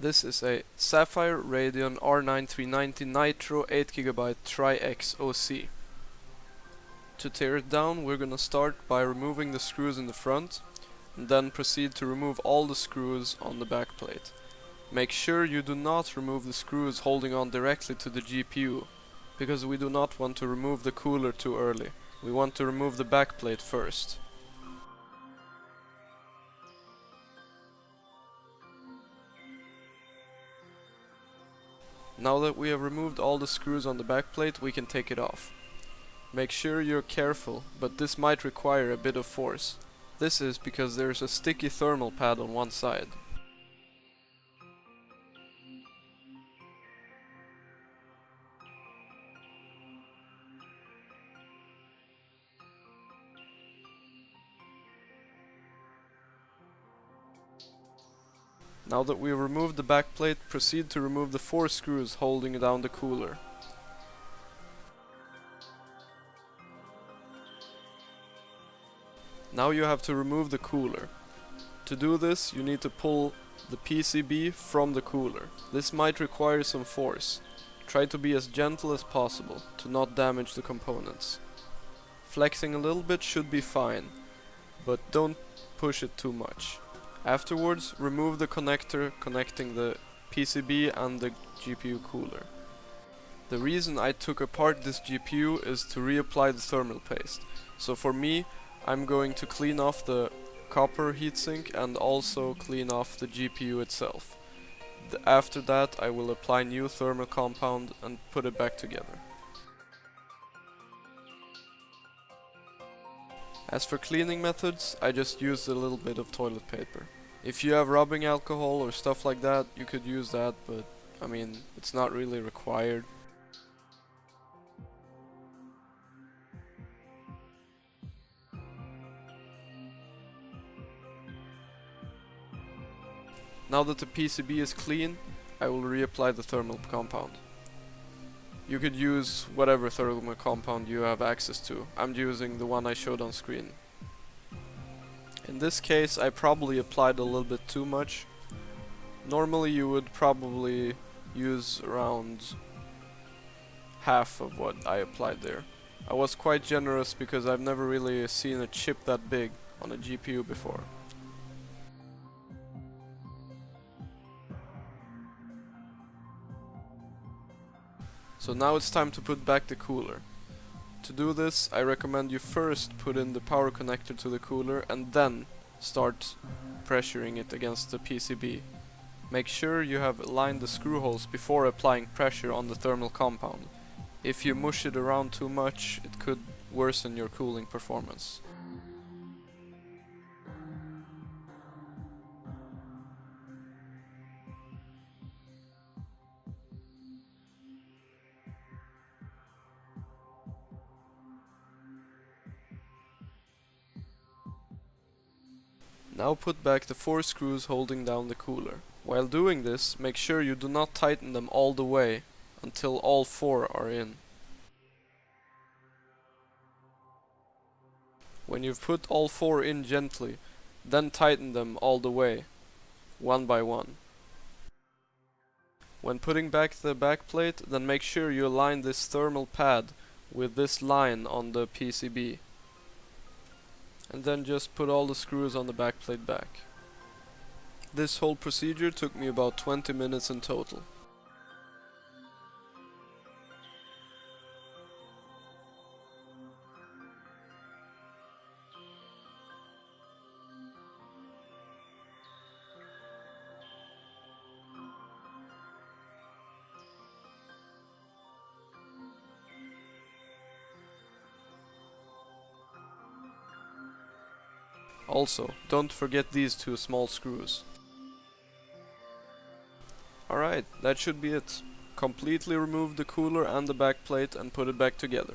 This is a Sapphire Radeon R9 390 Nitro 8GB Tri-X OC. To tear it down, we're gonna start by removing the screws in the front, and then proceed to remove all the screws on the back plate. Make sure you do not remove the screws holding on directly to the GPU, because we do not want to remove the cooler too early. We want to remove the back plate first. Now that we have removed all the screws on the back plate, we can take it off. Make sure you're careful, but this might require a bit of force. This is because there's a sticky thermal pad on one side. Now that we have removed the back plate, proceed to remove the 4 screws holding down the cooler. Now you have to remove the cooler. To do this, you need to pull the PCB from the cooler. This might require some force. Try to be as gentle as possible to not damage the components. Flexing a little bit should be fine, but don't push it too much. Afterwards, remove the connector connecting the PCB and the GPU cooler. The reason I took apart this GPU is to reapply the thermal paste. So for me, I'm going to clean off the copper heatsink and also clean off the GPU itself. After that, I will apply new thermal compound and put it back together. As for cleaning methods, I just used a little bit of toilet paper. If you have rubbing alcohol or stuff like that, you could use that, but I mean, it's not really required. Now that the PCB is clean, I will reapply the thermal compound. You could use whatever thermal compound you have access to. I'm using the one I showed on screen. In this case, I probably applied a little bit too much. Normally you would probably use around half of what I applied there. I was quite generous because I've never really seen a chip that big on a GPU before. So now it's time to put back the cooler. To do this, I recommend you first put in the power connector to the cooler and then start pressuring it against the PCB. Make sure you have aligned the screw holes before applying pressure on the thermal compound. If you mush it around too much, it could worsen your cooling performance. Now put back the 4 screws holding down the cooler. While doing this, make sure you do not tighten them all the way until all 4 are in. When you've put all 4 in gently, then tighten them all the way, one by one. When putting back the back plate, then make sure you align this thermal pad with this line on the PCB. And then just put all the screws on the back plate back. This whole procedure took me about 20 minutes in total. Also, don't forget these 2 small screws. Alright, that should be it. Completely remove the cooler and the back plate and put it back together.